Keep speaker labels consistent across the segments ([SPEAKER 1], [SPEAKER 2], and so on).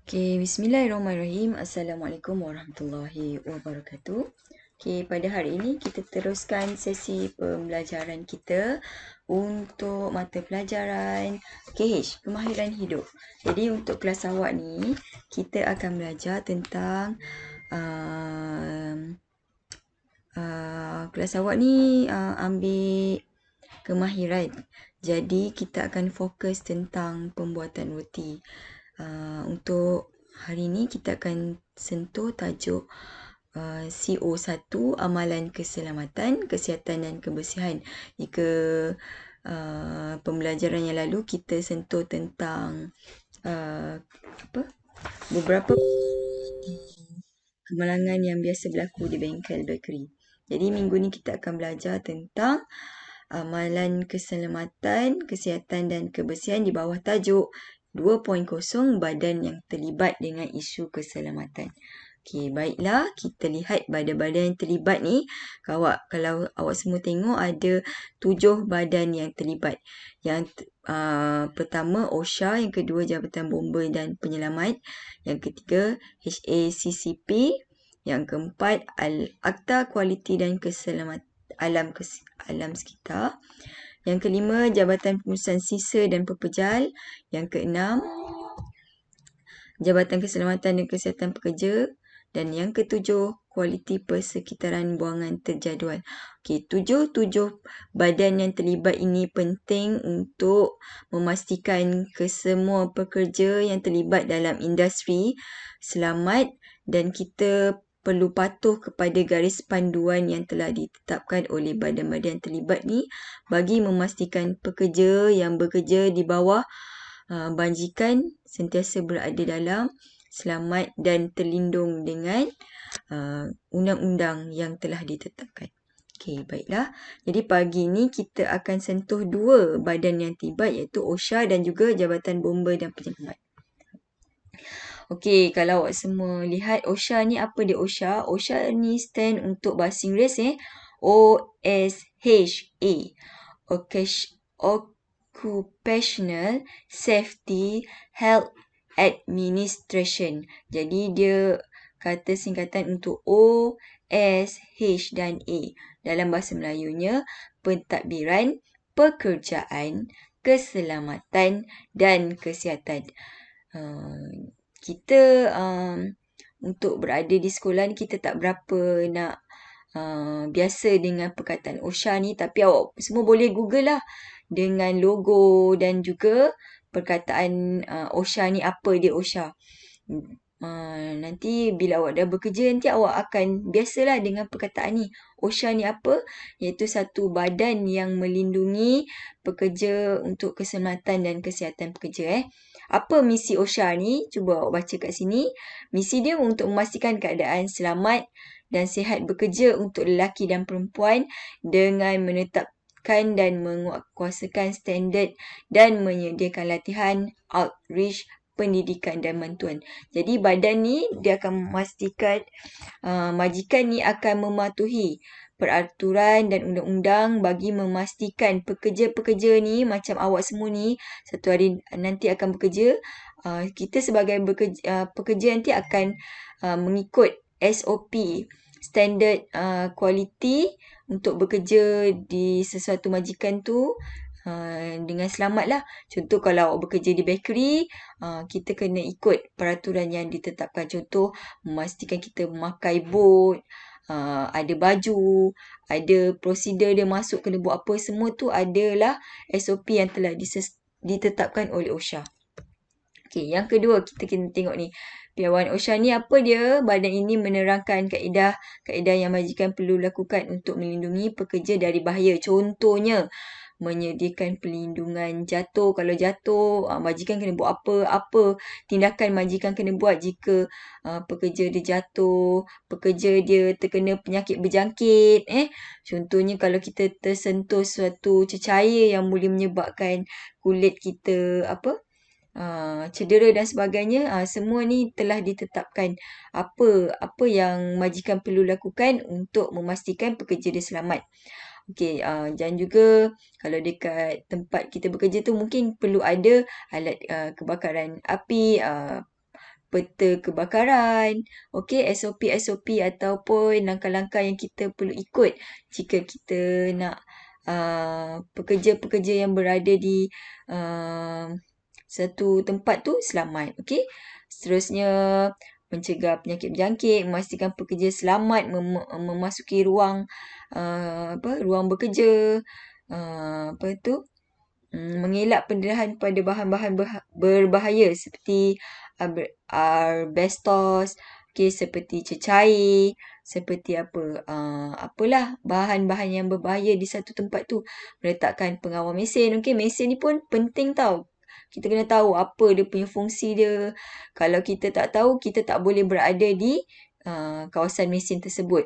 [SPEAKER 1] Okay, Bismillahirrahmanirrahim. Assalamualaikum warahmatullahi wabarakatuh. Okay, pada hari ini kita teruskan sesi pembelajaran kita untuk mata pelajaran KH, Kemahiran Hidup. Jadi untuk kelas awak ni, kita akan belajar tentang kelas awak ni ambil kemahiran. Jadi kita akan fokus tentang pembuatan roti. Untuk hari ini kita akan sentuh tajuk CO1, amalan keselamatan, kesihatan dan kebersihan. Jika pembelajaran yang lalu kita sentuh tentang beberapa kemalangan yang biasa berlaku di bengkel bakery. Jadi minggu ni kita akan belajar tentang amalan keselamatan, kesihatan dan kebersihan di bawah tajuk 2.0 badan yang terlibat dengan isu keselamatan. Okey, baiklah, kita lihat badan-badan yang terlibat ni. Kalau awak semua tengok ada 7 badan yang terlibat. Yang pertama OSHA, yang kedua Jabatan Bomba dan Penyelamat, yang ketiga HACCP, yang keempat Akta Kualiti dan Keselamatan Alam Sekitar, yang kelima Jabatan Pengurusan Sisa dan Pepejal, yang keenam Jabatan Keselamatan dan Kesihatan Pekerja, dan yang ketujuh Kualiti Persekitaran Buangan Terjadual. Okey, tujuh badan yang terlibat ini penting untuk memastikan kesemua pekerja yang terlibat dalam industri selamat, dan kita perlu patuh kepada garis panduan yang telah ditetapkan oleh badan-badan terlibat ni bagi memastikan pekerja yang bekerja di bawah banjikan sentiasa berada dalam selamat dan terlindung dengan undang-undang yang telah ditetapkan. Okey, baiklah. Jadi pagi ni kita akan sentuh dua badan yang terlibat, iaitu OSHA dan juga Jabatan Bomba dan Penyelamat. Okey, kalau awak semua lihat OSHA ni, apa dia OSHA? OSHA ni stand untuk bahasa Inggeris OSHA. Occupational Safety Health Administration. Jadi dia kata singkatan untuk O, S, H dan A. Dalam bahasa Melayunya, Pentadbiran Pekerjaan, Keselamatan dan Kesihatan. Kita untuk berada di sekolah ni kita tak berapa nak biasa dengan perkataan OSHA ni, tapi awak semua boleh Google lah dengan logo dan juga perkataan OSHA ni, apa dia OSHA. Nanti bila awak dah bekerja, nanti awak akan biasalah dengan perkataan ni. OSHA ni apa? Iaitu satu badan yang melindungi pekerja untuk keselamatan dan kesihatan pekerja. Apa misi OSHA ni? Cuba awak baca kat sini. Misi dia untuk memastikan keadaan selamat dan sihat bekerja untuk lelaki dan perempuan dengan menetapkan dan menguatkuasakan standard dan menyediakan latihan, outreach, pendidikan dan bantuan. Jadi badan ni dia akan memastikan majikan ni akan mematuhi peraturan dan undang-undang bagi memastikan pekerja-pekerja ni macam awak semua ni satu hari nanti akan bekerja. Kita sebagai pekerja nanti akan mengikut SOP, standard kualiti untuk bekerja di sesuatu majikan tu dengan selamat lah. Contoh kalau awak bekerja di bakery, kita kena ikut peraturan yang ditetapkan. Contoh memastikan kita memakai boot, ada baju, ada prosedur dia masuk kena buat apa, semua tu adalah SOP yang telah ditetapkan oleh OSHA. Okey, yang kedua kita kena tengok ni. Piawai OSHA ni apa dia? Badan ini menerangkan kaedah yang majikan perlu lakukan untuk melindungi pekerja dari bahaya. Contohnya, menyediakan perlindungan jatuh. Kalau jatuh, majikan kena buat apa tindakan majikan kena buat jika pekerja dia jatuh, pekerja dia terkena penyakit berjangkit. Contohnya kalau kita tersentuh suatu cecair yang boleh menyebabkan kulit kita cedera dan sebagainya, semua ni telah ditetapkan apa yang majikan perlu lakukan untuk memastikan pekerja dia selamat. Okey, dan juga kalau dekat tempat kita bekerja tu mungkin perlu ada alat kebakaran api, peta kebakaran. Okey, SOP-SOP ataupun langkah-langkah yang kita perlu ikut jika kita nak pekerja-pekerja yang berada di satu tempat tu selamat. Okey. Seterusnya, mencegah penyakit berjangkit, memastikan pekerja selamat memasuki ruang ruang bekerja. Mengelak pendarahan pada bahan-bahan berbahaya seperti asbestos, seperti cecair, seperti apalah bahan-bahan yang berbahaya di satu tempat tu. Meletakkan pengawal mesin. Mesin ni pun penting tau. Kita kena tahu apa dia punya fungsi dia. Kalau kita tak tahu, kita tak boleh berada di kawasan mesin tersebut.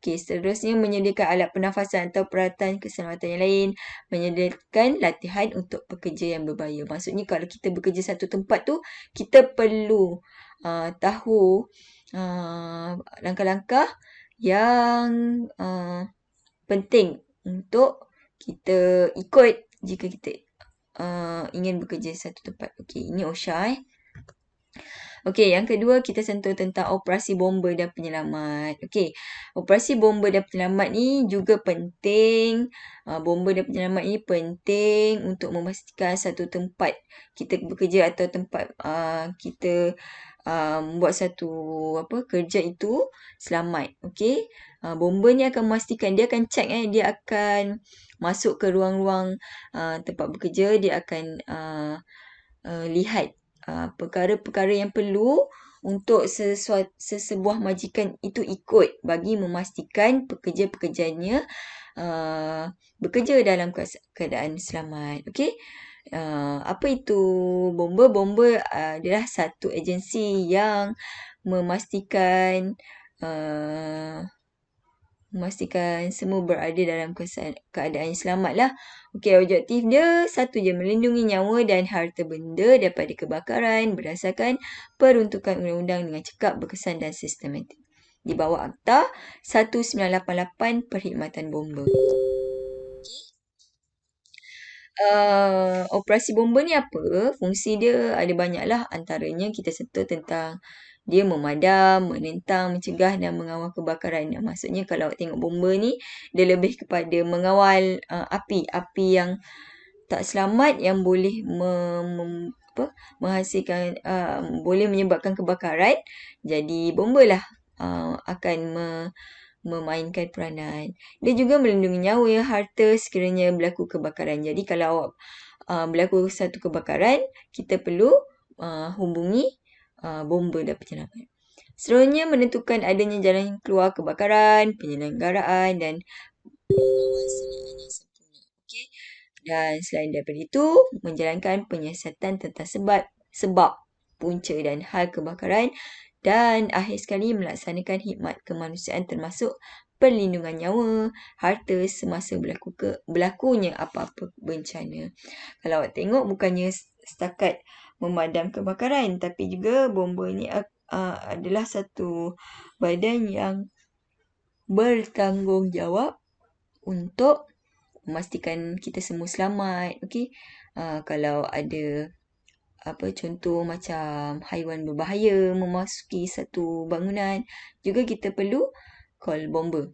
[SPEAKER 1] Seterusnya menyediakan alat pernafasan atau peralatan keselamatan yang lain. Menyediakan latihan untuk pekerja yang berbahaya. Maksudnya kalau kita bekerja satu tempat tu, kita perlu tahu langkah-langkah yang penting untuk kita ikut jika kita ingin bekerja satu tempat. Ini OSHA. Yang kedua kita sentuh tentang operasi bomba dan penyelamat. Operasi bomba dan penyelamat ni juga penting. Bomba dan penyelamat ni penting untuk memastikan satu tempat kita bekerja atau tempat kita buat satu kerja itu selamat. Bomba ni akan memastikan, dia akan check dia akan masuk ke ruang-ruang tempat bekerja, dia akan lihat perkara-perkara yang perlu untuk sesebuah majikan itu ikut bagi memastikan pekerja-pekerjanya bekerja dalam keadaan selamat. Apa itu bomba? Bomba adalah satu agensi yang memastikan semua berada dalam keadaan yang selamat lah. Objektif dia satu je, melindungi nyawa dan harta benda daripada kebakaran berdasarkan peruntukan undang-undang dengan cekap, berkesan dan sistematik. Di bawah Akta 1988 Perkhidmatan Bomba. Operasi bomba ni apa? Fungsi dia ada banyak lah. Antaranya kita sentuh tentang dia memadam, menentang, mencegah dan mengawal kebakaran. Maksudnya kalau awak tengok bomba ni, dia lebih kepada mengawal api yang tak selamat yang boleh menghasilkan, boleh menyebabkan kebakaran. Jadi bomba lah akan memainkan peranan. Dia juga melindungi nyawa, harta sekiranya berlaku kebakaran. Jadi kalau awak berlaku satu kebakaran, kita perlu hubungi bomba dan penyelamat. Seterusnya menentukan adanya jalan keluar kebakaran, penyelenggaraan dan pengawasan yang sempurna. Dan selain daripada itu, menjalankan penyiasatan tentang sebab, punca dan hal kebakaran. Dan akhir sekali melaksanakan khidmat kemanusiaan termasuk perlindungan nyawa, harta semasa berlakunya apa-apa bencana. Kalau awak tengok bukannya setakat memadam kebakaran, tapi juga bomba ni adalah satu badan yang bertanggungjawab untuk memastikan kita semua selamat. Kalau ada contoh macam haiwan berbahaya memasuki satu bangunan, juga kita perlu call bomba.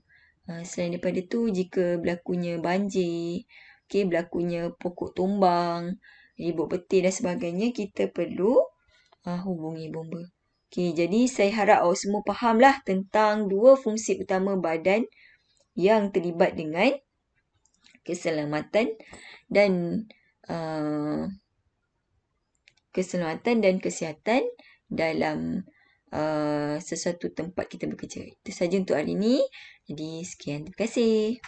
[SPEAKER 1] Selain daripada tu, jika berlakunya banjir, berlakunya pokok tumbang, ribut petir dan sebagainya, kita perlu hubungi bomba. Jadi saya harap awak semua fahamlah tentang dua fungsi utama badan yang terlibat dengan keselamatan dan kesihatan dalam sesuatu tempat kita bekerja. Itu saja untuk hari ini. Jadi sekian, terima kasih.